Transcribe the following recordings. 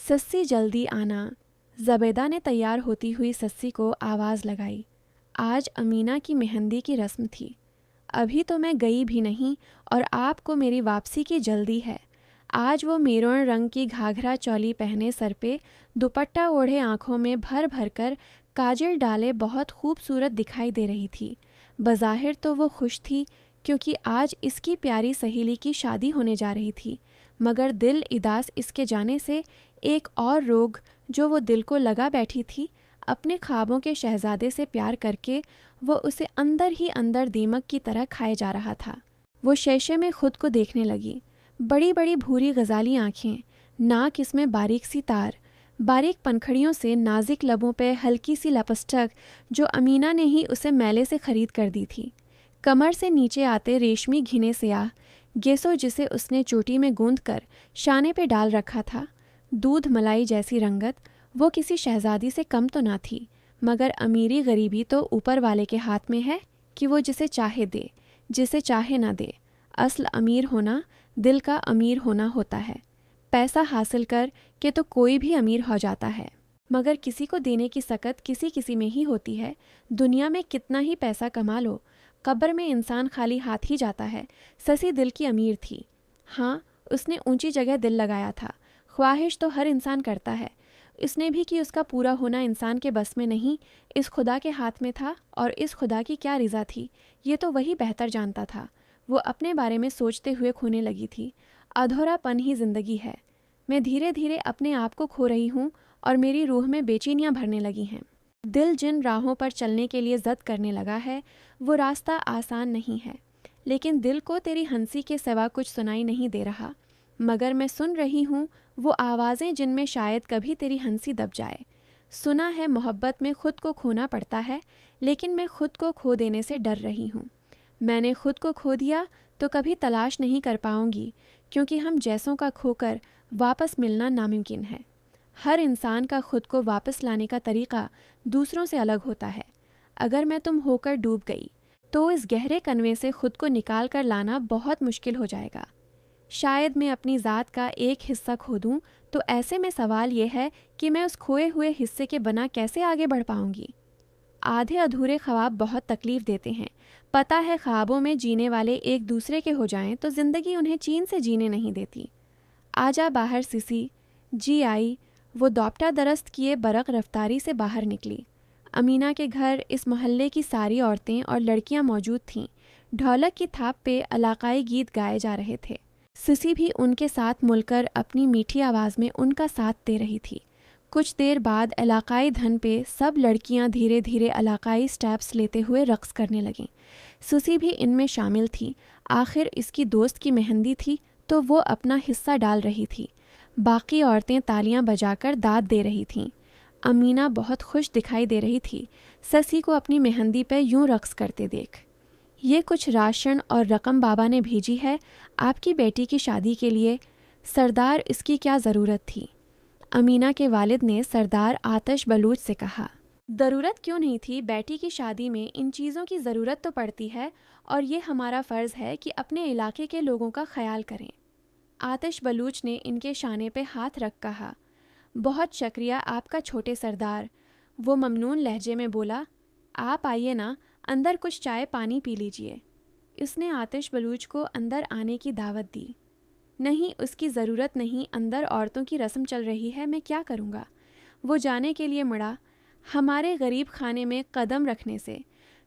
सस्सी जल्दी आना। ज़बेदा ने तैयार होती हुई सस्सी को आवाज़ लगाई। आज अमीना की मेहंदी की रस्म थी। अभी तो मैं गई भी नहीं और आपको मेरी वापसी की जल्दी है। आज वो मेरून रंग की घाघरा चोली पहने, सर पे दुपट्टा ओढ़े, आंखों में भर भर कर काजल डाले बहुत खूबसूरत दिखाई दे रही थी। बज़ाहिर तो वो खुश थी क्योंकि आज इसकी प्यारी सहेली की शादी होने जा रही थी, मगर दिल इदास इसके जाने से। एक और रोग जो वो दिल को लगा बैठी थी, अपने ख्वाबों के शहजादे से प्यार करके वो उसे अंदर ही अंदर दीमक की तरह खाए जा रहा था। वो शीशे में खुद को देखने लगी। बड़ी बड़ी भूरी गजाली आँखें, नाक इसमें बारीक सी तार, बारीक पंखड़ियों से नाजिक लबों पे हल्की सी लपस्टक जो अमीना ने ही उसे मेले से खरीद कर दी थी। कमर से नीचे आते रेशमी घिने स्याह गेसो जिसे उसने चोटी में गूंद कर शाने पे डाल रखा था। दूध मलाई जैसी रंगत, वो किसी शहजादी से कम तो ना थी, मगर अमीरी गरीबी तो ऊपर वाले के हाथ में है कि वो जिसे चाहे दे, जिसे चाहे ना दे। असल अमीर होना दिल का अमीर होना होता है। पैसा हासिल कर के तो कोई भी अमीर हो जाता है, मगर किसी को देने की सकत किसी किसी में ही होती है। दुनिया में कितना ही पैसा कमा लो, कब्र में इंसान खाली हाथ ही जाता है। ससी दिल की अमीर थी। हाँ, उसने ऊंची जगह दिल लगाया था। ख्वाहिश तो हर इंसान करता है, इसने भी कि उसका पूरा होना इंसान के बस में नहीं, इस खुदा के हाथ में था। और इस खुदा की क्या रिज़ा थी, ये तो वही बेहतर जानता था। वो अपने बारे में सोचते हुए खोने लगी थी। अधूरापन ही जिंदगी है। मैं धीरे धीरे अपने आप को खो रही हूँ और मेरी रूह में बेचैनियाँ भरने लगी हैं। दिल जिन राहों पर चलने के लिए ज़द करने लगा है, वो रास्ता आसान नहीं है। लेकिन दिल को तेरी हंसी के सिवा कुछ सुनाई नहीं दे रहा, मगर मैं सुन रही हूँ वो आवाज़ें जिनमें शायद कभी तेरी हंसी दब जाए। सुना है मोहब्बत में खुद को खोना पड़ता है, लेकिन मैं खुद को खो देने से डर रही हूँ। मैंने खुद को खो दिया तो कभी तलाश नहीं कर पाऊंगी, क्योंकि हम जैसों का खोकर वापस मिलना नामुमकिन है। हर इंसान का खुद को वापस लाने का तरीक़ा दूसरों से अलग होता है। अगर मैं तुम होकर डूब गई तो इस गहरे कन्वे से खुद को निकाल कर लाना बहुत मुश्किल हो जाएगा। शायद मैं अपनी ज़ात का एक हिस्सा खो दूँ, तो ऐसे में सवाल ये है कि मैं उस खोए हुए हिस्से के बिना कैसे आगे बढ़ पाऊंगी। आधे अधूरे ख्वाब बहुत तकलीफ़ देते हैं। पता है, ख्वाबों में जीने वाले एक दूसरे के हो जाएं तो ज़िंदगी उन्हें चैन से जीने नहीं देती। आजा बाहर सिसी। जी आई। वो दोपटा दरस्त किए बरक रफ्तारी से बाहर निकली। अमीना के घर इस मोहल्ले की सारी औरतें और लड़कियां मौजूद थीं। ढोलक की थाप पे इलाकाई गीत गाए जा रहे थे। सिसी भी उनके साथ मिलकर अपनी मीठी आवाज़ में उनका साथ दे रही थी। कुछ देर बाद इलाकाई धन पे सब लड़कियां धीरे धीरे इलाकाई स्टेप्स लेते हुए रक्स करने लगीं। सुसी भी इनमें शामिल थी। आखिर इसकी दोस्त की मेहंदी थी तो वो अपना हिस्सा डाल रही थी। बाकी औरतें तालियां बजाकर दाद दे रही थीं। अमीना बहुत खुश दिखाई दे रही थी ससी को अपनी मेहंदी पर यूं रक्स करते देख। ये कुछ राशन और रकम बाबा ने भेजी है आपकी बेटी की शादी के लिए। सरदार, इसकी क्या ज़रूरत थी? अमीना के वालिद ने सरदार आतिश बलूच से कहा। ज़रूरत क्यों नहीं थी? बेटी की शादी में इन चीज़ों की ज़रूरत तो पड़ती है, और ये हमारा फ़र्ज़ है कि अपने इलाके के लोगों का ख्याल करें। आतिश बलूच ने इनके शाने पे हाथ रख कहा। बहुत शुक्रिया आपका छोटे सरदार। वो ममनून लहजे में बोला। आप आइए ना, अंदर कुछ चाय पानी पी लीजिए। उसने आतिश बलूच को अंदर आने की दावत दी। नहीं, उसकी ज़रूरत नहीं, अंदर औरतों की रस्म चल रही है, मैं क्या करूँगा? वो जाने के लिए मुड़ा। हमारे गरीब खाने में कदम रखने से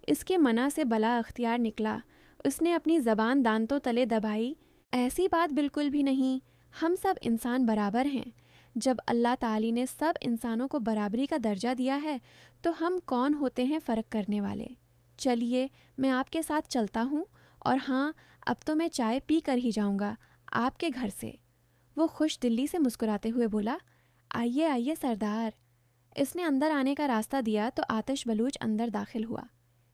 इसके मना से बला अख्तियार निकला। उसने अपनी ज़बान दांतों तले दबाई। ऐसी बात बिल्कुल भी नहीं, हम सब इंसान बराबर हैं। जब अल्लाह ताली ने सब इंसानों को बराबरी का दर्जा दिया है तो हम कौन होते हैं फ़र्क करने वाले? चलिए, मैं आपके साथ चलता हूँ, और हाँ, अब तो मैं चाय पी कर ही जाऊँगा आपके घर से। वो खुश दिल्ली से मुस्कुराते हुए बोला। आइए आइए सरदार। इसने अंदर आने का रास्ता दिया तो आतिश बलूच अंदर दाखिल हुआ।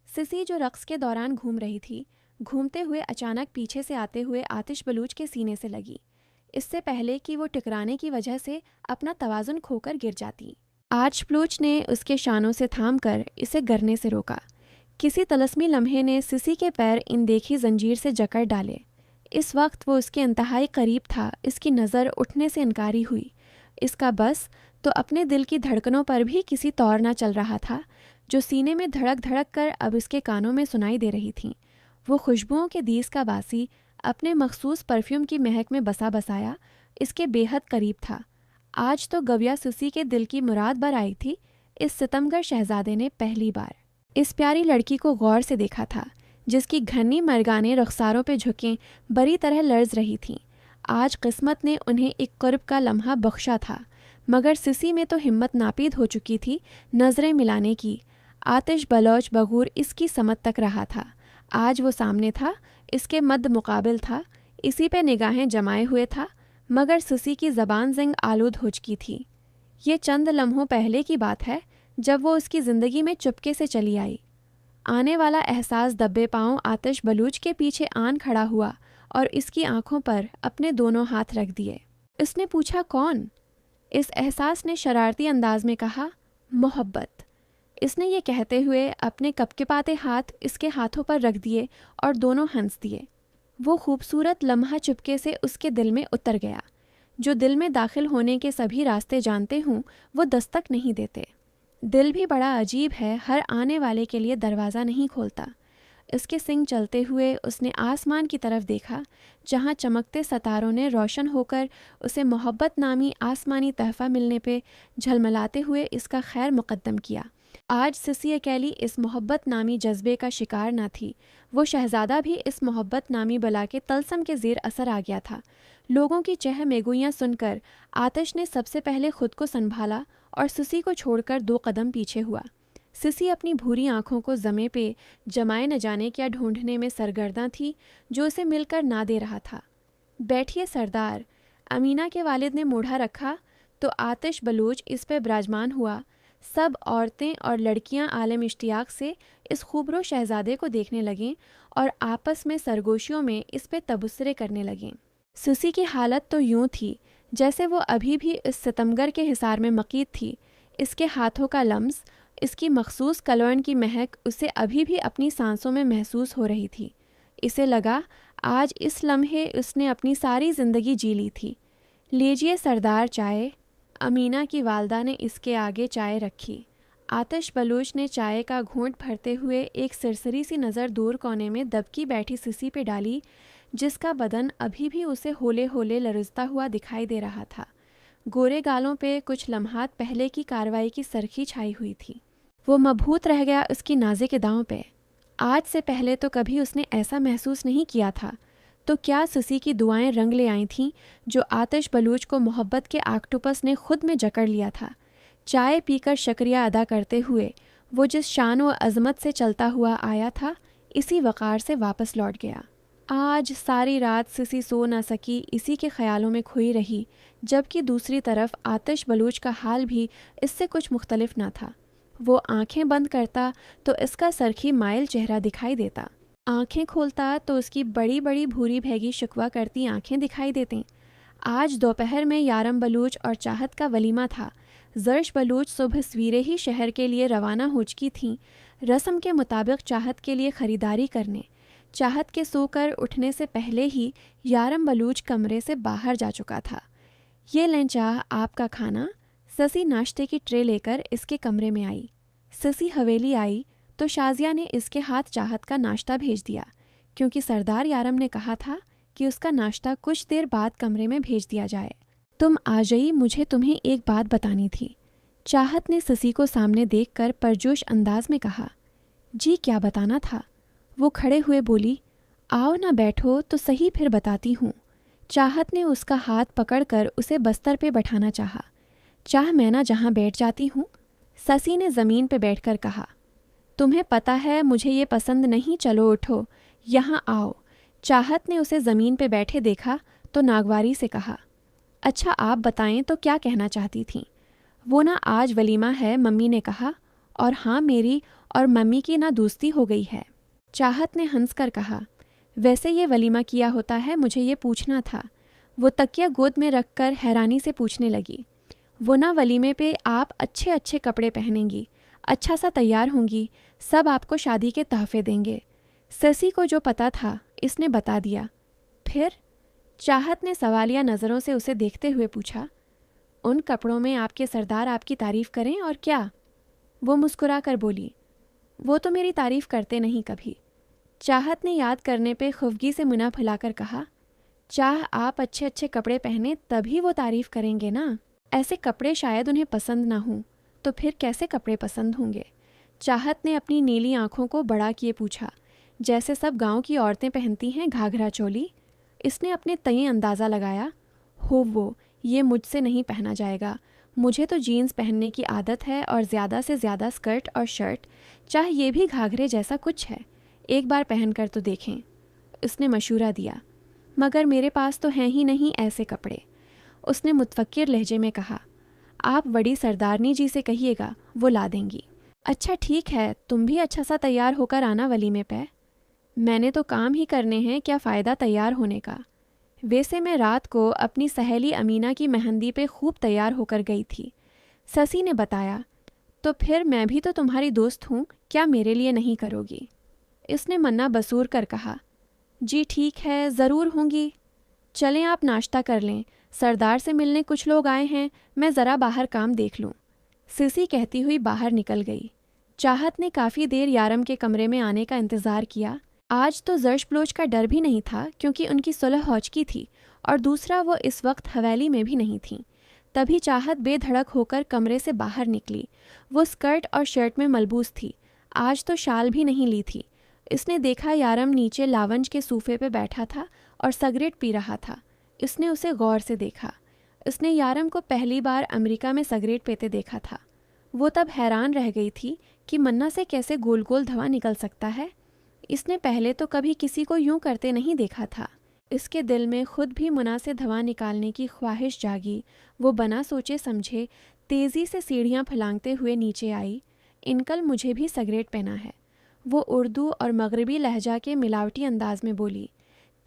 सिसी जो रक्स के दौरान घूम रही थी, घूमते हुए अचानक पीछे से आते हुए आतिश बलूच के सीने से लगी, इससे पहले कि वो टकराने की वजह से अपना तवाज़ुन खोकर गिर जाती। आतिश बलूच ने उसके शानों से थामकर इसे गिरने से रोका। किसी तलस्मी लम्हे ने सिसी के पैर इन देखी जंजीर से जकड़ डाले। इस वक्त वो उसके इंतहाई करीब था। इसकी नज़र उठने से इनकारी हुई। इसका बस तो अपने दिल की धड़कनों पर भी किसी तौर ना चल रहा था, जो सीने में धड़क धड़क कर अब इसके कानों में सुनाई दे रही थीं। वो खुशबुओं के दीस का बासी अपने मखसूस परफ्यूम की महक में बसा बसाया इसके बेहद करीब था। आज तो गविया सुसी के दिल की मुराद बर आई थी। इस सितमगर शहजादे ने पहली बार इस प्यारी लड़की को गौर से देखा था, जिसकी घनी मरगाने रुखसारों पे झुके बरी तरह लर्ज रही थीं। आज किस्मत ने उन्हें एक कुर्ब का लम्हा बख्शा था, मगर सिसी में तो हिम्मत नापीद हो चुकी थी नजरें मिलाने की। आतिश बलोच बगूर इसकी समझ तक रहा था। आज वो सामने था, इसके मद्द मुकाबिल था, इसी पे निगाहें जमाए हुए था, मगर सिसी की ज़बान जिंग आलूद हो चुकी थी। ये चंद लम्हों पहले की बात है, जब वो उसकी ज़िंदगी में चुपके से चली आई। आने वाला एहसास दब्बे पांव आतिश बलूच के पीछे आन खड़ा हुआ और इसकी आंखों पर अपने दोनों हाथ रख दिए। इसने पूछा, कौन? इस एहसास ने शरारती अंदाज में कहा, मोहब्बत। इसने ये कहते हुए अपने कपकपाते हाथ इसके हाथों पर रख दिए और दोनों हंस दिए। वो खूबसूरत लम्हा चुपके से उसके दिल में उतर गया। जो दिल में दाखिल होने के सभी रास्ते जानते हों, वो दस्तक नहीं देते। दिल भी बड़ा अजीब है, हर आने वाले के लिए दरवाज़ा नहीं खोलता। इसके सिंग चलते हुए उसने आसमान की तरफ देखा, जहाँ चमकते सितारों ने रोशन होकर उसे मोहब्बत नामी आसमानी तहफ़ा मिलने पे झलमलाते हुए इसका खैर मुक़द्दम किया। आज सिसी अकेली इस मोहब्बत नामी जज्बे का शिकार न थी। वो शहज़ादा भी इस मोहब्बत नामी बला के तलसम के ज़ेर असर आ गया था। लोगों की चह मेगोइयाँ सुनकर आतिश ने सबसे पहले खुद को संभाला और सिसी को छोड़कर 2 कदम पीछे हुआ। सिसी अपनी भूरी आंखों को जमे पे जमाए न जाने क्या ढूंढने में सरगर्दा थी, जो उसे मिलकर ना दे रहा था। बैठिए सरदार। अमीना के वालिद ने मूढ़ा रखा तो आतिश बलूच इस पे विराजमान हुआ। सब औरतें और लड़कियां आलम इश्तियाक से इस खूबरो शहजादे को देखने लगें और आपस में सरगोशियों में इस पे तबसरे करने लगें। सिसी की हालत तो यूं थी जैसे वो अभी भी इस सितमगर के हिसार में मकीद थी। इसके हाथों का लम्स, इसकी मखसूस कलवन की महक उसे अभी भी अपनी सांसों में महसूस हो रही थी। इसे लगा आज इस लम्हे उसने अपनी सारी ज़िंदगी जी ली थी। लीजिए सरदार चाय। अमीना की वालदा ने इसके आगे चाय रखी। आतिश बलूच ने चाय का घूंट भरते हुए एक सिरसरी सी नज़र दूर कोने में दबकी बैठी सिसी पे डाली, जिसका बदन अभी भी उसे होले होले लरजता हुआ दिखाई दे रहा था। गोरे गालों पे कुछ लम्हात पहले की कार्रवाई की सरखी छाई हुई थी। वो मबहूत रह गया उसकी नाज़िक अदाओं पे। आज से पहले तो कभी उसने ऐसा महसूस नहीं किया था। तो क्या सिसी की दुआएं रंग ले आई थीं, जो आतिश बलूच को मोहब्बत के ऑक्टोपस ने खुद में जकड़ लिया था। चाय पीकर शुक्रिया अदा करते हुए वो जिस शान व अज़मत से चलता हुआ आया था, इसी वक़ार से वापस लौट गया। आज सारी रात सिसी सो न सकी, इसी के ख्यालों में खोई रही, जबकि दूसरी तरफ आतिश बलूच का हाल भी इससे कुछ मुख्तलिफ न था। वो आंखें बंद करता तो इसका सरखी माइल चेहरा दिखाई देता, आंखें खोलता तो उसकी बड़ी बड़ी भूरी भैगी शिकवा करती आंखें दिखाई देतीं। आज दोपहर में यारम बलूच और चाहत का वलीमा था। जर्श बलूच सुबह सवेरे ही शहर के लिए रवाना हो चुकी थीं, रस्म के मुताबिक चाहत के लिए ख़रीदारी करने। चाहत के सोकर उठने से पहले ही यारम बलूच कमरे से बाहर जा चुका था। ये लें चाह आपका खाना। ससी नाश्ते की ट्रे लेकर इसके कमरे में आई। ससी हवेली आई तो शाजिया ने इसके हाथ चाहत का नाश्ता भेज दिया, क्योंकि सरदार यारम ने कहा था कि उसका नाश्ता कुछ देर बाद कमरे में भेज दिया जाए। तुम आ जाइए, मुझे तुम्हें एक बात बतानी थी। चाहत ने ससी को सामने देखकर परजोश अंदाज में कहा। जी क्या बताना था? वो खड़े हुए बोली, आओ ना बैठो तो सही, फिर बताती हूँ। चाहत ने उसका हाथ पकड़कर उसे बस्तर पे बैठाना चाहा। चाह मैं ना जहाँ बैठ जाती हूँ। ससी ने ज़मीन पे बैठकर कहा, तुम्हें पता है मुझे ये पसंद नहीं, चलो उठो, यहाँ आओ। चाहत ने उसे ज़मीन पे बैठे देखा तो नागवारी से कहा, अच्छा आप बताएं तो क्या कहना चाहती थीं? वो ना आज वलीमा है, मम्मी ने कहा, और हाँ मेरी और मम्मी की ना दोस्ती हो गई है। चाहत ने हंसकर कहा, वैसे ये वलीमा किया होता है, मुझे ये पूछना था। वो तकिया गोद में रखकर हैरानी से पूछने लगी, वो ना वलीमे पे आप अच्छे अच्छे कपड़े पहनेंगी, अच्छा सा तैयार होंगी, सब आपको शादी के तोहफे देंगे। ससी को जो पता था इसने बता दिया। फिर? चाहत ने सवालिया नज़रों से उसे देखते हुए पूछा। उन कपड़ों में आपके सरदार आपकी तारीफ करें और क्या। वो मुस्कुरा कर बोली, वो तो मेरी तारीफ करते नहीं कभी। चाहत ने याद करने पे खुफगी से मुना फुलाकर कहा, चाह आप अच्छे अच्छे कपड़े पहने तभी वो तारीफ करेंगे ना। ऐसे कपड़े शायद उन्हें पसंद ना हों, तो फिर कैसे कपड़े पसंद होंगे। चाहत ने अपनी नीली आंखों को बड़ा किए पूछा, जैसे सब गांव की औरतें पहनती हैं घाघरा चोली। इसने अपने तय अंदाज़ा लगाया, हो वो ये मुझसे नहीं पहना जाएगा। मुझे तो जीन्स पहनने की आदत है और ज़्यादा से ज़्यादा स्कर्ट और शर्ट, चाहे ये भी घाघरे जैसा कुछ है। एक बार पहन कर तो देखें, उसने मशूरा दिया। मगर मेरे पास तो हैं ही नहीं ऐसे कपड़े, उसने मुतफक्किर लहजे में कहा। आप बड़ी सरदारनी जी से कहिएगा, वो ला देंगी। अच्छा ठीक है, तुम भी अच्छा सा तैयार होकर आना वलीमे पे। मैंने तो काम ही करने हैं, क्या फ़ायदा तैयार होने का। वैसे मैं रात को अपनी सहेली अमीना की मेहंदी पे खूब तैयार होकर गई थी, ससी ने बताया। तो फिर मैं भी तो तुम्हारी दोस्त हूँ, क्या मेरे लिए नहीं करोगी। इसने मन्ना बसूर कर कहा, जी ठीक है, ज़रूर होंगी। चलें आप नाश्ता कर लें, सरदार से मिलने कुछ लोग आए हैं, मैं ज़रा बाहर काम देख लूँ। सिसी कहती हुई बाहर निकल गई। चाहत ने काफ़ी देर यारम के कमरे में आने का इंतज़ार किया। आज तो जर्श ब्लोच का डर भी नहीं था, क्योंकि उनकी सुलह हो चुकी थी और दूसरा वो इस वक्त हवेली में भी नहीं थी। तभी चाहत बेधड़क होकर कमरे से बाहर निकली। वो स्कर्ट और शर्ट में मलबूस थी, आज तो शाल भी नहीं ली थी। इसने देखा यारम नीचे लावंज के सूफे पे बैठा था और सिगरेट पी रहा था। इसने उसे गौर से देखा। इसने यारम को पहली बार अमेरिका में सिगरेट पीते देखा था। वो तब हैरान रह गई थी कि मन्ना से कैसे गोल गोल धुआं निकल सकता है। इसने पहले तो कभी किसी को यूं करते नहीं देखा था। इसके दिल में खुद भी मुना से धुआं निकालने की ख्वाहिश जागी। वो बना सोचे समझे तेज़ी से सीढ़ियाँ फलांगते हुए नीचे आई। इनकल मुझे भी सिगरेट पहना है, वो उर्दू और मगरबी लहजा के मिलावटी अंदाज में बोली।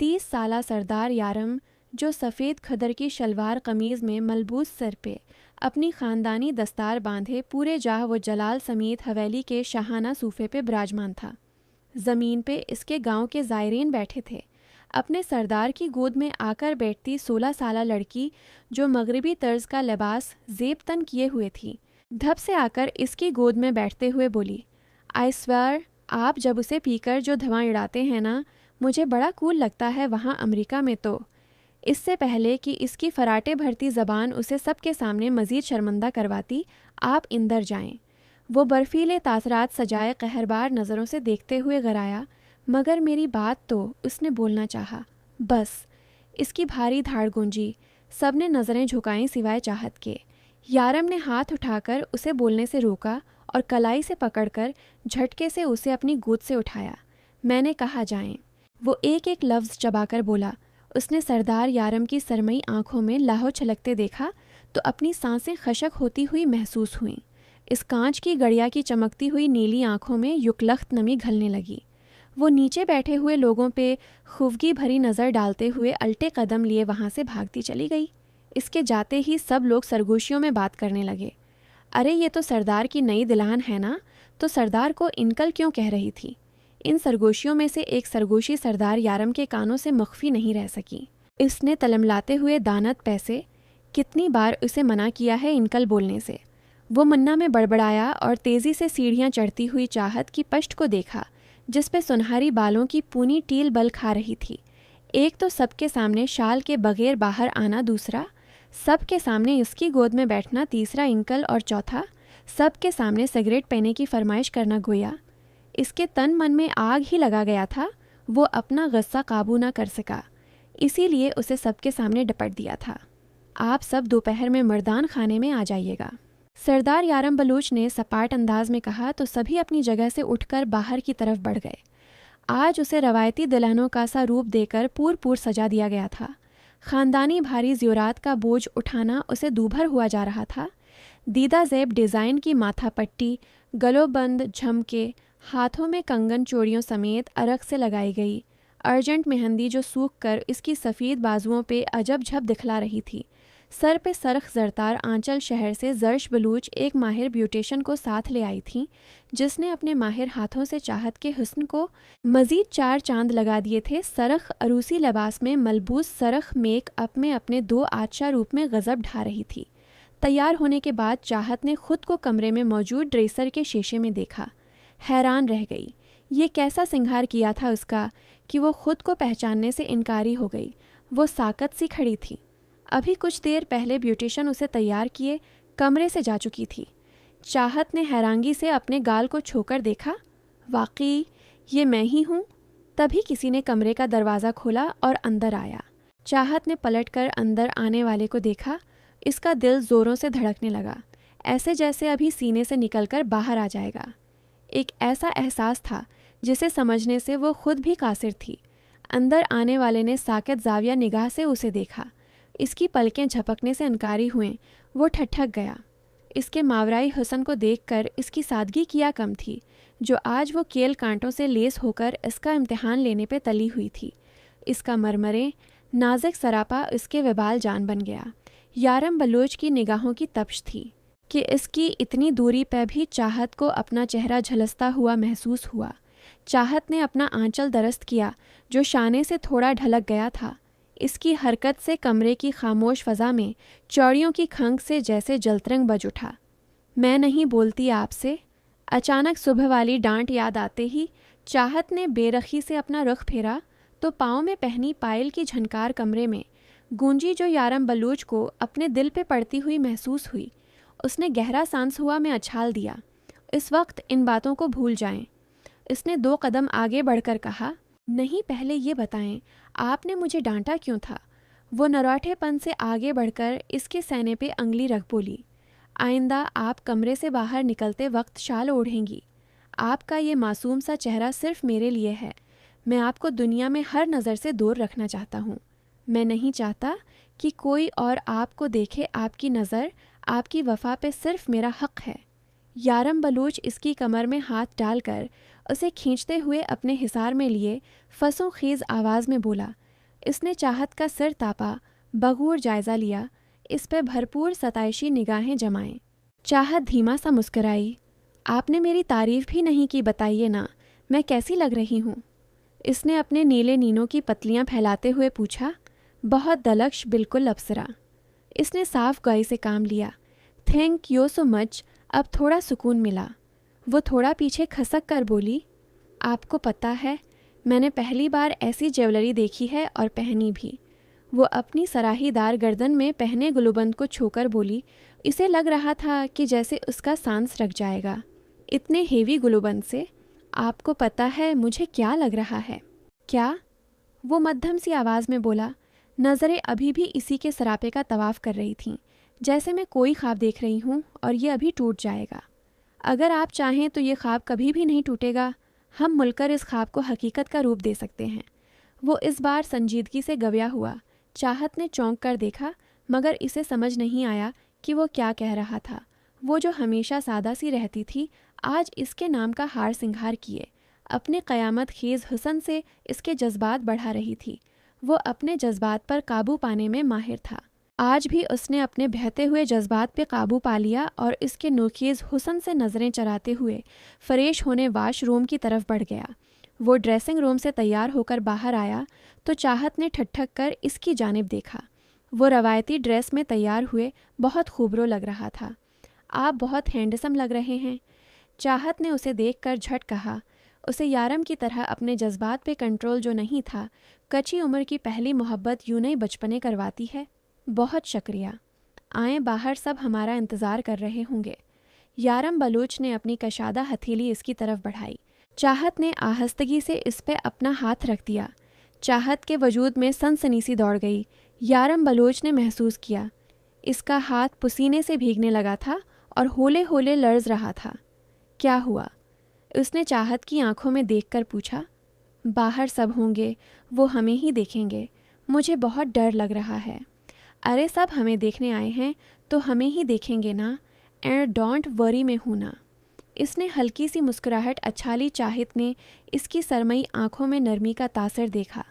30 साला सरदार यारम, जो सफ़ेद खदर की शलवार कमीज़ में मलबूस सर पे अपनी ख़ानदानी दस्तार बांधे पूरे जाह व जलाल समेत हवेली के शाहाना सूफे पे विराजमान था। ज़मीन पे इसके गांव के ज़ायरीन बैठे थे। अपने सरदार की गोद में आकर बैठती 16 साला लड़की, जो मगरबी तर्ज का लिबास ज़ेब तन किए हुए थी, धप से आकर इसकी गोद में बैठते हुए बोली, आई स्वेयर, आप जब उसे पीकर जो धुआं उड़ाते हैं ना, मुझे बड़ा कूल लगता है वहाँ अमेरिका में। तो इससे पहले कि इसकी फराटे भरती ज़बान उसे सबके सामने मज़ीद शर्मिंदा करवाती, आप इंदर जाएं। वो बर्फीले तासरात सजाए कहरबार नज़रों से देखते हुए गराया। मगर मेरी बात तो उसने बोलना चाहा, बस इसकी भारी धाड़ गूंजी। सब ने नज़रें झुकाईं सिवाय चाहत के। यारम ने हाथ उठाकर उसे बोलने से रोका और कलाई से पकड़कर झटके से उसे अपनी गोद से उठाया। मैंने कहा जाएं। वो एक एक लफ्ज़ चबाकर बोला। उसने सरदार यारम की सरमई आंखों में लाहो छलकते देखा तो अपनी सांसें खशक होती हुई महसूस हुईं। इस कांच की गड़िया की चमकती हुई नीली आंखों में युक्लख्त नमी घलने लगी। वो नीचे बैठे हुए लोगों पे खुफगी भरी नज़र डालते हुए अल्टे कदम लिए वहाँ से भागती चली गई। इसके जाते ही सब लोग सरगोशियों में बात करने लगे। अरे ये तो सरदार की नई दुल्हन है ना, तो सरदार को इनकल क्यों कह रही थी। इन सरगोशियों में से एक सरगोशी सरदार यारम के कानों से मख्फी नहीं रह सकी। इसने तलमलाते हुए दानत पैसे कितनी बार उसे मना किया है इनकल बोलने से। वो मन्ना में बड़बड़ाया और तेज़ी से सीढ़ियाँ चढ़ती हुई चाहत की पश्त को देखा, जिस पे सुनहरी बालों की पूनी टील बल खा रही थी। एक तो सबके सामने शाल के बगैर बाहर आना, दूसरा सबके सामने इसकी गोद में बैठना, तीसरा इंकल, और चौथा सबके सामने सिगरेट पीने की फरमाइश करना। गोया इसके तन मन में आग ही लगा गया था। वो अपना गुस्सा काबू ना कर सका, इसीलिए उसे सबके सामने डपट दिया था। आप सब दोपहर में मर्दान खाने में आ जाइएगा। सरदार यारम बलूच ने सपाट अंदाज में कहा तो सभी अपनी जगह से उठकर बाहर की तरफ बढ़ गए। आज उसे रवायती दुल्हनों का सा रूप देकर पूर सजा दिया गया था। ख़ानदानी भारी ज़्योरात का बोझ उठाना उसे दूभर हुआ जा रहा था। दीदा ज़ेब डिज़ाइन की माथा पट्टी, गलोबंद झमके, हाथों में कंगन चूड़ियों समेत अरक से लगाई गई अर्जेंट मेहंदी जो सूख कर इसकी सफ़ेद बाजुओं पे अजब झप दिखला रही थी। सर पे सरख जरतार आंचल शहर से जर्श बलूच एक माहिर ब्यूटिशन को साथ ले आई थी, जिसने अपने माहिर हाथों से चाहत के हुस्न को मज़ीद 4 चांद लगा दिए थे। सरख अरूसी लिबास में मलबूस सरख मेक अप में अपने 2 आदशाह रूप में गज़ब ढा रही थी। तैयार होने के बाद चाहत ने खुद को कमरे में मौजूद ड्रेसर के शीशे में देखा। हैरान रह गई। ये कैसा सिंगार किया था उसका कि वो खुद को पहचानने से इनकारी हो गई। वो साकत सी खड़ी थी। अभी कुछ देर पहले ब्यूटिशियन उसे तैयार किए कमरे से जा चुकी थी। चाहत ने हैरानगी से अपने गाल को छूकर देखा। वाकई ये मैं ही हूँ। तभी किसी ने कमरे का दरवाज़ा खोला और अंदर आया। चाहत ने पलटकर अंदर आने वाले को देखा। इसका दिल ज़ोरों से धड़कने लगा, ऐसे जैसे अभी सीने से निकलकर बाहर आ जाएगा। एक ऐसा एहसास था जिसे समझने से वो खुद भी कासिर थी। अंदर आने वाले ने साकित जाविया निगाह से उसे देखा। इसकी पलकें झपकने से इनकारी हुए। वो ठठक गया। इसके मावराई हुस्न को देखकर इसकी सादगी किया कम थी, जो आज वो केल कांटों से लेस होकर इसका इम्तिहान लेने पे तली हुई थी। इसका मरमरे नाजुक सरापा इसके वबाल जान बन गया। यारम बलोच की निगाहों की तपिश थी कि इसकी इतनी दूरी पर भी चाहत को अपना चेहरा झलसता हुआ महसूस हुआ। चाहत ने अपना आंचल दरस्त किया जो शाने से थोड़ा ढलक गया था। इसकी हरकत से कमरे की खामोश फ़ज़ा में चौड़ियों की खंग से जैसे जलतरंग बज उठा। मैं नहीं बोलती आपसे। अचानक सुबह वाली डांट याद आते ही चाहत ने बेरखी से अपना रुख फेरा तो पाँव में पहनी पायल की झनकार कमरे में गूंजी, जो यारम बलूच को अपने दिल पे पड़ती हुई महसूस हुई। उसने गहरा सांस हुआ में अछाल दिया। इस वक्त इन बातों को भूल जाएं। इसने 2 कदम आगे बढ़कर कहा, नहीं, पहले ये बताएं, आपने मुझे डांटा क्यों था? वो नरौठेपन से आगे बढ़कर इसके सहने पे अंगली रख बोली, आइंदा आप कमरे से बाहर निकलते वक्त शाल ओढ़ेंगी। आपका ये मासूम सा चेहरा सिर्फ मेरे लिए है। मैं आपको दुनिया में हर नज़र से दूर रखना चाहता हूँ। मैं नहीं चाहता कि कोई और आपको देखे। आपकी नज़र, आपकी वफ़ा पे सिर्फ मेरा हक़ है। यारम बलूच इसकी कमर में हाथ डालकर उसे खींचते हुए अपने हिसार में लिए फसों खीज़ आवाज़ में बोला। इसने चाहत का सिर तापा, बगूर जायज़ा लिया, इस पे भरपूर सताइशी निगाहें जमाएं। चाहत धीमा सा मुस्कराई। आपने मेरी तारीफ़ भी नहीं की, बताइए ना, मैं कैसी लग रही हूँ? इसने अपने नीले नीनों की पतलियाँ फैलाते हुए पूछा। बहुत दलक्ष, बिल्कुल अप्सरा। इसने साफ गॉय से काम लिया। Thank you so much. अब थोड़ा सुकून मिला। वो थोड़ा पीछे खसक कर बोली, आपको पता है, मैंने पहली बार ऐसी ज्वेलरी देखी है और पहनी भी। वो अपनी सराहीदार गर्दन में पहने गुलूबंद को छूकर बोली। इसे लग रहा था कि जैसे उसका सांस रख जाएगा, इतने हेवी गुलूबंद से। आपको पता है मुझे क्या लग रहा है? क्या? वो मध्यम सी आवाज़ में बोला। नज़रें अभी भी इसी के सरापे का तवाफ़ कर रही थीं, जैसे मैं कोई ख्वाब देख रही हूँ और ये अभी टूट जाएगा। अगर आप चाहें तो ये ख्वाब कभी भी नहीं टूटेगा। हम मिलकर इस ख्वाब को हकीकत का रूप दे सकते हैं। वो इस बार संजीदगी से गवया हुआ। चाहत ने चौंक कर देखा, मगर इसे समझ नहीं आया कि वो क्या कह रहा था। वो जो हमेशा सादा सी रहती थी, आज इसके नाम का हार सिंगार किए अपने क़यामत खेज़ हुस्न से इसके जज्बात बढ़ा रही थी। वो अपने जज्बात पर काबू पाने में माहिर था। आज भी उसने अपने बहते हुए जज्बात पे काबू पा लिया और इसके नोखेज़ हुस्न से नज़रें चराते हुए फ़रेश होने वाशरूम की तरफ बढ़ गया। वो ड्रेसिंग रूम से तैयार होकर बाहर आया तो चाहत ने ठठक कर इसकी जानिब देखा। वो रवायती ड्रेस में तैयार हुए बहुत खूबरो लग रहा था। आप बहुत हैंडसम लग रहे हैं। चाहत ने उसे देखकर झट कहा। उसे यारम की तरह अपने जज्बात पे कंट्रोल जो नहीं था, कच्ची उम्र की पहली मोहब्बत यूं नहीं बचपने करवाती है। बहुत शुक्रिया। आए बाहर, सब हमारा इंतज़ार कर रहे होंगे। यारम बलूच ने अपनी कशादा हथेली इसकी तरफ बढ़ाई। चाहत ने आहस्तगी से इस पे अपना हाथ रख दिया। चाहत के वजूद में सनसनी सी दौड़ गई। यारम बलूच ने महसूस किया इसका हाथ पसीने से भीगने लगा था और होले होले लर्ज रहा था। क्या हुआ? उसने चाहत की आंखों में देखकर पूछा। बाहर सब होंगे, वो हमें ही देखेंगे। मुझे बहुत डर लग रहा है। अरे सब हमें देखने आए हैं तो हमें ही देखेंगे ना। एंड डोंट वरी में हूँ ना। इसने हल्की सी मुस्कुराहट अछाली। चाहत ने इसकी सरमई आंखों में नरमी का तासर देखा।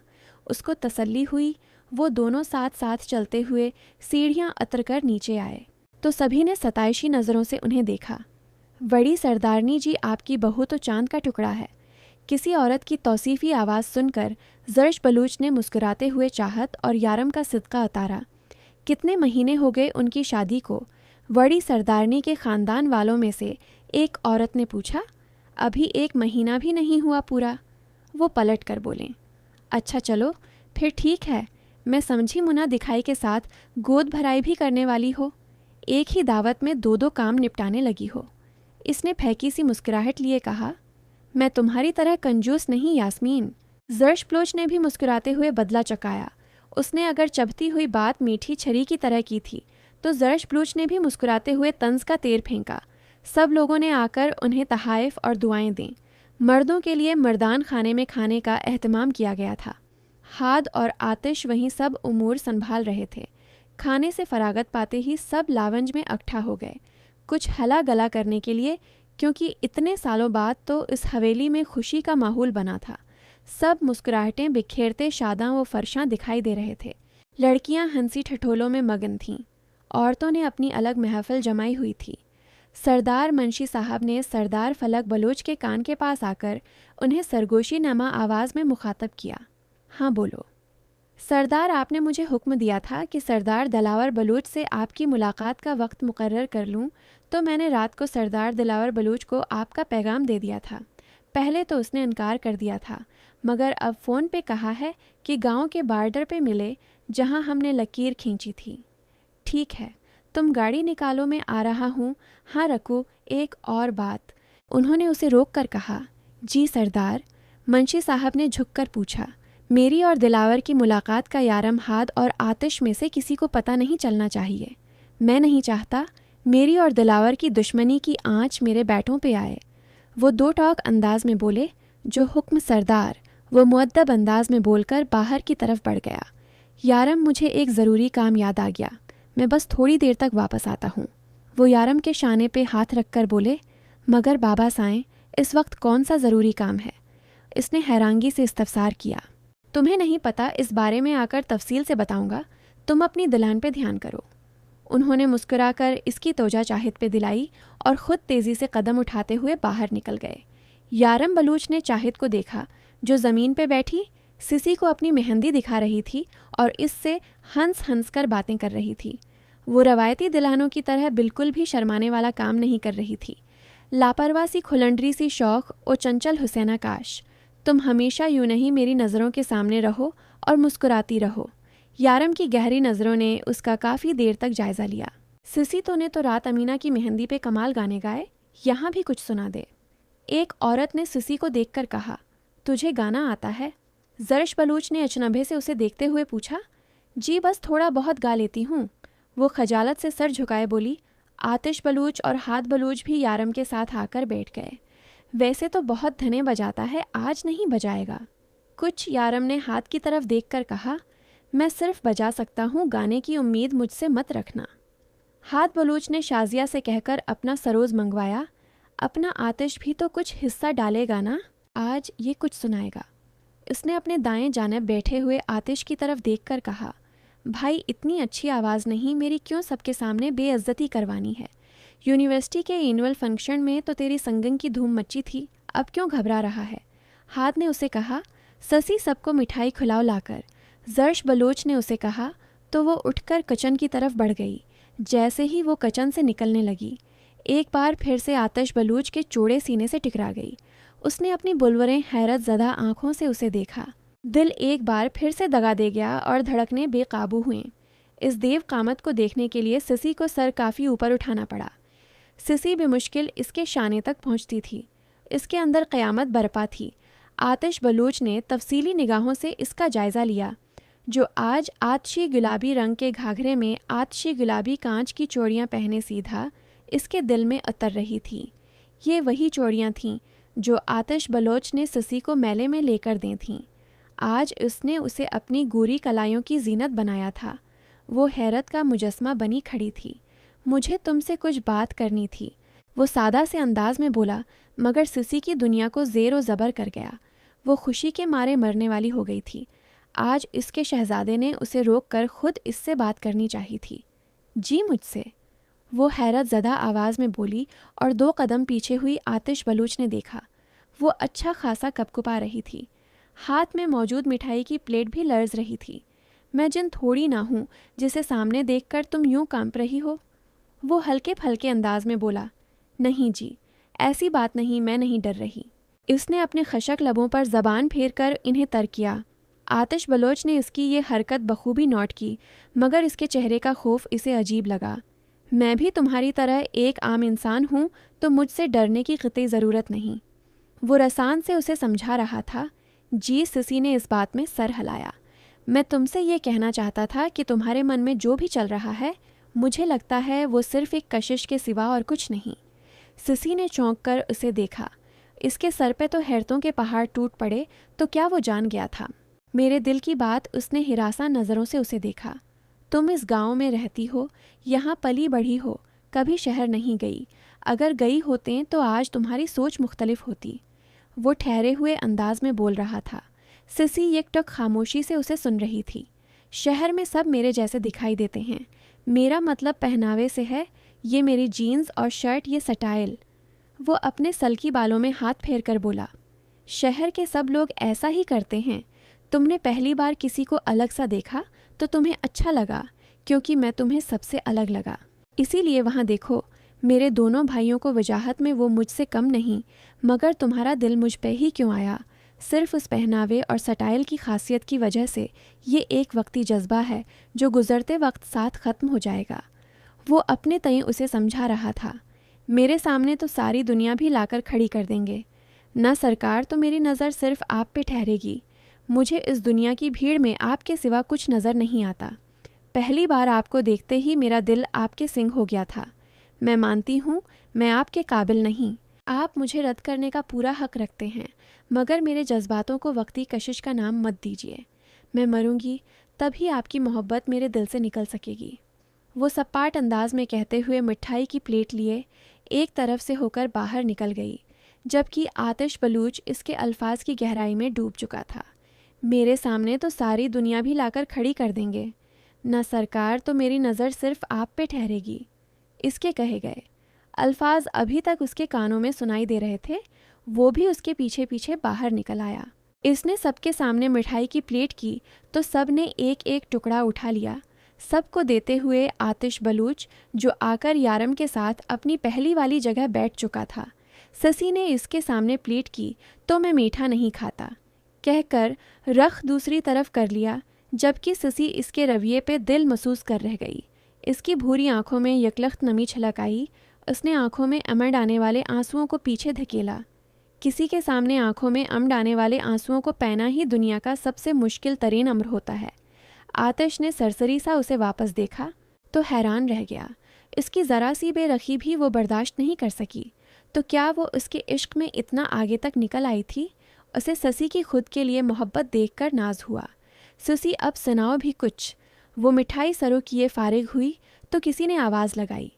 उसको तसल्ली हुई। वो दोनों साथ साथ चलते हुए सीढ़ियाँ अतर कर नीचे आए तो सभी ने सताइशी नज़रों से उन्हें देखा। बड़ी सरदारनी जी, आपकी बहू तो चांद का टुकड़ा है। किसी औरत की तौसीफ़ी आवाज़ सुनकर जर्श बलूच ने मुस्कुराते हुए चाहत और यारम का सिदका उतारा। कितने महीने हो गए उनकी शादी को। बड़ी सरदारनी के खानदान वालों में से एक औरत ने पूछा। अभी 1 महीना भी नहीं हुआ पूरा। वो पलट कर बोलें, अच्छा चलो फिर ठीक है, मैं समझी मुना दिखाई के साथ गोद भराई भी करने वाली हो, एक ही दावत में 2-2 काम निपटाने लगी हो। इसने फेंकी सी मुस्कुराहट लिए कहा, मैं तुम्हारी तरह कंजूस नहीं यास्मीन। जर्श-प्लोच ने भी मुस्कुराते हुए बदला चुकाया। उसने अगर चबती हुई बात मीठी छरी की तरह की थी तो जर्श-प्लोच ने भी मुस्कुराते हुए तंज का तेर फेंका। सब लोगों ने आकर उन्हें तहाइफ और दुआएं दी। मर्दों के लिए मर्दान खाने में खाने का एहतमाम किया गया था। हाद और आतिश वहीं सब उमूर संभाल रहे थे। खाने से फरागत पाते ही सब लावंज में इकट्ठा हो गए, कुछ हला गला करने के लिए, क्योंकि इतने सालों बाद तो इस हवेली में खुशी का माहौल बना था। सब मुस्कुराहटें बिखेरते शादां व फरशां दिखाई दे रहे थे। लड़कियां हंसी ठठोलों में मगन थीं। औरतों ने अपनी अलग महफिल जमाई हुई थी। सरदार मुंशी साहब ने सरदार फलक बलोच के कान के पास आकर उन्हें सरगोशी नमा आवाज़ में मुखातब किया। हाँ बोलो। सरदार, आपने मुझे हुक्म दिया था कि सरदार दिलावर बलूच से आपकी मुलाकात का वक्त मुकर्रर कर लूं, तो मैंने रात को सरदार दिलावर बलूच को आपका पैगाम दे दिया था। पहले तो उसने इनकार कर दिया था, मगर अब फ़ोन पे कहा है कि गांव के बार्डर पे मिले जहां हमने लकीर खींची थी। ठीक है, तुम गाड़ी निकालो, मैं आ रहा हूँ। हाँ रकू, एक और बात। उन्होंने उसे रोक कर कहा। जी सरदार। मुंशी साहब ने झुककर पूछा। मेरी और दिलावर की मुलाकात का यारम हाद और आतिश में से किसी को पता नहीं चलना चाहिए। मैं नहीं चाहता मेरी और दिलावर की दुश्मनी की आंच मेरे बैठों पे आए। वो 2 टॉक अंदाज में बोले, जो हुक्म सरदार। वो मुअद्दब अंदाज में बोलकर बाहर की तरफ बढ़ गया। यारम, मुझे एक ज़रूरी काम याद आ गया, मैं बस थोड़ी देर तक वापस आता हूँ। वो यारम के शाने पे हाथ रखकर बोले, मगर बाबा साएं, इस वक्त कौन सा ज़रूरी काम है? इसने हैरानगी से इस्तफसार किया। तुम्हें नहीं पता, इस बारे में आकर तफसील से बताऊंगा, तुम अपनी दुल्हन पे ध्यान करो। उन्होंने मुस्कुराकर इसकी तोजा चाहिद पे दिलाई और ख़ुद तेज़ी से कदम उठाते हुए बाहर निकल गए। यारम बलूच ने चाहिद को देखा, जो ज़मीन पे बैठी सिसी को अपनी मेहंदी दिखा रही थी और इससे हंस हंस कर बातें कर रही थी। वो रवायती दुल्हनों की तरह बिल्कुल भी शर्माने वाला काम नहीं कर रही थी। लापरवाह सी खुलंडरी सी शौक और चंचल हुसैना, काश तुम हमेशा यूं नहीं मेरी नज़रों के सामने रहो और मुस्कुराती रहो। यारम की गहरी नज़रों ने उसका काफ़ी देर तक जायज़ा लिया। सिसी तो ने तो रात अमीना की मेहंदी पे कमाल गाने गाए, यहाँ भी कुछ सुना दे। एक औरत ने सिसी को देखकर कहा, तुझे गाना आता है? जर्श बलूच ने अचनभे से उसे देखते हुए पूछा। जी बस थोड़ा बहुत गा लेती हूँ। वो खजालत से सर झुकाए बोली। आतिश बलूच और हाथ बलूच भी यारम के साथ आकर बैठ गए। वैसे तो बहुत धने बजाता है, आज नहीं बजाएगा कुछ? यारम ने हाथ की तरफ देखकर कहा। मैं सिर्फ बजा सकता हूँ, गाने की उम्मीद मुझसे मत रखना। हाथ बलूच ने शाजिया से कहकर अपना सरोज मंगवाया। अपना आतिश भी तो कुछ हिस्सा डालेगा ना, आज ये कुछ सुनाएगा। उसने अपने दाएं जानिब बैठे हुए आतिश की तरफ देखकर कहा, भाई इतनी अच्छी आवाज़ नहीं, मेरी क्यों सबके सामने बेइज्जती करवानी है? यूनिवर्सिटी के एनुअल फंक्शन में तो तेरी संगम की धूम मची थी, अब क्यों घबरा रहा है? हाथ ने उसे कहा। ससी सबको मिठाई खिलाओ लाकर। जर्श बलोच ने उसे कहा तो वो उठकर किचन की तरफ बढ़ गई। जैसे ही वो किचन से निकलने लगी, एक बार फिर से आतिश बलूच के चौड़े सीने से टकरा गई। उसने अपनी बुलवरें हैरत ज़दा आंखों से उसे देखा। दिल एक बार फिर से दगा दे गया और धड़कने बेकाबू हुए। इस देव कामत को देखने के लिए सिसी को सर काफ़ी ऊपर उठाना पड़ा। सिसी बेमुश्किल इसके शाने तक पहुंचती थी। इसके अंदर क़यामत बरपा थी। आतिश बलूच ने तफसीली निगाहों से इसका जायज़ा लिया, जो आज आतशी गुलाबी रंग के घाघरे में आतशी गुलाबी कांच की चूड़ियाँ पहने सीधा इसके दिल में उतर रही थी। ये वही चूड़ियाँ थीं जो आतिश बलोच ने सिसी को मेले में लेकर दी थीं। आज उसने उसे अपनी गोरी कलाइयों की जीनत बनाया था। वो हैरत का मुजस्मा बनी खड़ी थी। मुझे तुमसे कुछ बात करनी थी, वो सादा से अंदाज में बोला, मगर सिसी की दुनिया को ज़ेर व ज़बर कर गया। वो खुशी के मारे मरने वाली हो गई थी। आज इसके शहजादे ने उसे रोककर खुद इससे बात करनी चाहिए थी। जी मुझसे? वो हैरत ज़दा आवाज़ में बोली और 2 कदम पीछे हुई आतिश बलूच ने देखा। वो अच्छा खासा कपकुपा रही थी। हाथ में मौजूद मिठाई की प्लेट भी लर्ज रही थी। मैं जिन थोड़ी ना हूँ जिसे सामने देखकर तुम यूं कांप रही हो। वो हल्के फल्के अंदाज में बोला, नहीं जी, ऐसी बात नहीं, मैं नहीं डर रही। उसने अपने खशक लबों पर जबान फेर कर इन्हें तर्क किया। आतिश बलोच ने इसकी ये हरकत बखूबी नोट की, मगर इसके चेहरे का खौफ इसे अजीब लगा। मैं भी तुम्हारी तरह एक आम इंसान हूँ, तो मुझसे डरने की कतई ज़रूरत नहीं। वो रसान से उसे समझा रहा था। जी, सिसी ने इस बात में सर हिलाया। मैं तुमसे ये कहना चाहता था कि तुम्हारे मन में जो भी चल रहा है, मुझे लगता है वो सिर्फ एक कशिश के सिवा और कुछ नहीं। सिसी ने चौंक कर उसे देखा। इसके सर पे तो हैरतों के पहाड़ टूट पड़े, तो क्या वो जान गया था मेरे दिल की बात। उसने हिरासा नज़रों से उसे देखा। तुम इस गांव में रहती हो, यहाँ पली बढ़ी हो, कभी शहर नहीं गई। अगर गई होते तो आज तुम्हारी सोच मुख्तलिफ होती। वो ठहरे हुए अंदाज में बोल रहा था। सिसी एकटक खामोशी से उसे सुन रही थी। शहर में सब मेरे जैसे दिखाई देते हैं। मेरा मतलब पहनावे से है, ये मेरी जीन्स और शर्ट, ये स्टाइल। वो अपने सल्की बालों में हाथ फेर कर बोला, शहर के सब लोग ऐसा ही करते हैं। तुमने पहली बार किसी को अलग सा देखा तो तुम्हें अच्छा लगा, क्योंकि मैं तुम्हें सबसे अलग लगा। इसीलिए वहाँ देखो, मेरे दोनों भाइयों को वजाहत में वो मुझसे कम नहीं, मगर तुम्हारा दिल मुझ पे ही क्यों आया? सिर्फ उस पहनावे और स्टाइल की खासियत की वजह से। ये एक वक्ती जज्बा है जो गुजरते वक्त साथ ख़त्म हो जाएगा। वो अपने तय उसे समझा रहा था। मेरे सामने तो सारी दुनिया भी लाकर खड़ी कर देंगे न सरकार, तो मेरी नज़र सिर्फ आप पे ठहरेगी। मुझे इस दुनिया की भीड़ में आपके सिवा कुछ नज़र नहीं आता। पहली बार आपको देखते ही मेरा दिल आपके सिंग हो गया था। मैं मानती हूँ मैं आपके काबिल नहीं। आप मुझे रद्द करने का पूरा हक रखते हैं, मगर मेरे जज्बातों को वक्ती कशिश का नाम मत दीजिए। मैं मरूंगी, तभी आपकी मोहब्बत मेरे दिल से निकल सकेगी। वो सपाट अंदाज में कहते हुए मिठाई की प्लेट लिए एक तरफ से होकर बाहर निकल गई, जबकि आतिश बलूच इसके अल्फाज की गहराई में डूब चुका था। मेरे सामने तो सारी दुनिया भी लाकर खड़ी कर देंगे न सरकार, तो मेरी नज़र सिर्फ आप पे ठहरेगी। इसके कहे गए अल्फाज अभी तक उसके कानों में सुनाई दे रहे थे। वो भी उसके पीछे पीछे बाहर निकल आया। इसने सबके सामने मिठाई की प्लेट की तो सब ने एक एक टुकड़ा उठा लिया। सबको देते हुए आतिश बलूच, जो आकर यारम के साथ अपनी पहली वाली जगह बैठ चुका था, ससी ने इसके सामने प्लेट की तो मैं मीठा नहीं खाता कहकर रख दूसरी तरफ कर लिया, जबकि ससी इसके रवैये पे दिल महसूस कर रह गई। इसकी भूरी आंखों में यकलख्त नमी छलक आई। उसने आंखों में अमड़ आने वाले आंसुओं को पीछे धकेला। किसी के सामने आंखों में अमड़ आने वाले आंसुओं को पहना ही दुनिया का सबसे मुश्किल तरीन अम्र होता है। आतिश ने सरसरी सा उसे वापस देखा तो हैरान रह गया। इसकी ज़रा सी बेरखी भी वो बर्दाश्त नहीं कर सकी। तो क्या वो उसके इश्क में इतना आगे तक निकल आई थी? उसे ससी की खुद के लिए मोहब्बत देखकर नाज हुआ। ससी, अब सुनाओ भी कुछ। वो मिठाई सरों किए फारिग हुई तो किसी ने आवाज़ लगाई।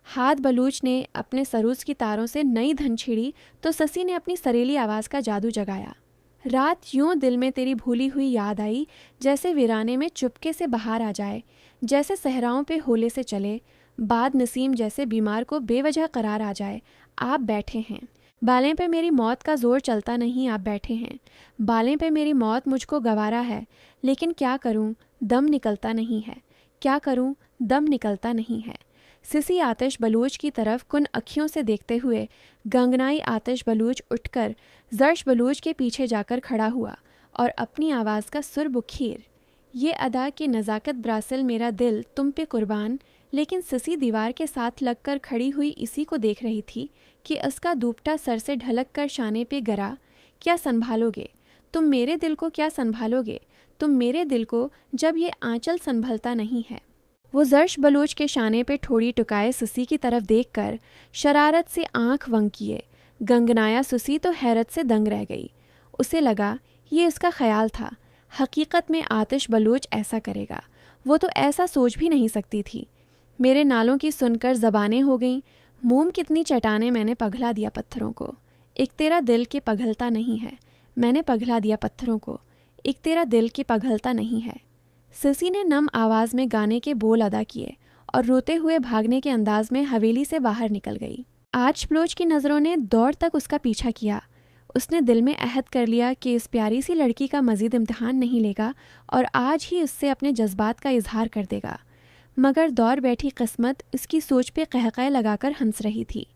हाथ बलूच ने अपने सरूज की तारों से नई धन छिड़ी तो ससी ने अपनी सरेली आवाज़ का जादू जगाया। रात यूं दिल में तेरी भूली हुई याद आई, जैसे वीराने में चुपके से बाहर आ जाए, जैसे सहराओं पे होले से चले बाद नसीम, जैसे बीमार को बेवजह करार आ जाए। आप बैठे हैं बालें पे मेरी मौत का जोर चलता नहीं, आप बैठे हैं बालें पे मेरी मौत, मुझको गवारा है, लेकिन क्या करूं, दम निकलता नहीं है। क्या करूं, दम निकलता नहीं है। सिसी आतिश बलूच की तरफ कुन अखियों से देखते हुए गंगनाई आतिश बलूच उठकर जर्श बलूच के पीछे जाकर खड़ा हुआ और अपनी आवाज़ का सुर बुखीर, ये अदा कि नज़ाकत ब्रासिल मेरा दिल तुम पे कुर्बान। लेकिन सिसी दीवार के साथ लगकर खड़ी हुई इसी को देख रही थी कि उसका दूपटा सर से ढलक कर शाने पे गिरा। क्या संभालोगे तुम मेरे दिल को, क्या संभालोगे तुम मेरे दिल को, जब ये आंचल संभलता नहीं है। वो जर्श बलूच के शाने पे ठोड़ी टुकाए सुसी की तरफ देखकर शरारत से आंख वंकिए। गंगनाया सुसी तो हैरत से दंग रह गई। उसे लगा ये उसका ख्याल था, हकीकत में आतिश बलूच ऐसा करेगा। वो तो ऐसा सोच भी नहीं सकती थी। मेरे नालों की सुनकर ज़बानें हो गईं। मोम कितनी चट्टाने मैंने पघला दिया पत्थरों को, एक तेरा दिल के पघलता नहीं है। मैंने पघला दिया पत्थरों को, एक तेरा दिल के पघलता नहीं है। सिसी ने नम आवाज़ में गाने के बोल अदा किए और रोते हुए भागने के अंदाज में हवेली से बाहर निकल गई। आज बलोच की नज़रों ने दौड़ तक उसका पीछा किया। उसने दिल में अहद कर लिया कि इस प्यारी सी लड़की का मज़ीद इम्तिहान नहीं लेगा और आज ही उससे अपने जज्बात का इजहार कर देगा। मगर दौड़ बैठी किस्मत उसकी सोच पे कहक़ह लगाकर हंस रही थी।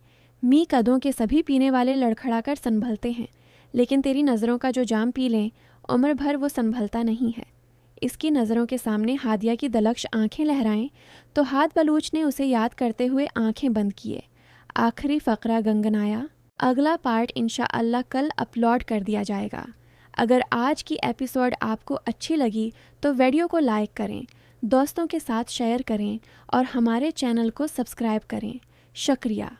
मी कदों के सभी पीने वाले लड़खड़ाकर संभलते हैं, लेकिन तेरी नज़रों का जो जाम पी लें उम्र भर वो संभलता नहीं है। इसकी नज़रों के सामने हादिया की दलक्ष आंखें लहराएं तो हाथ बलूच ने उसे याद करते हुए आंखें बंद किए। आखिरी फ़करा गंगनाया। अगला पार्ट इंशाअल्लाह कल अपलोड कर दिया जाएगा। अगर आज की एपिसोड आपको अच्छी लगी तो वीडियो को लाइक करें, दोस्तों के साथ शेयर करें और हमारे चैनल को सब्सक्राइब करें। शुक्रिया।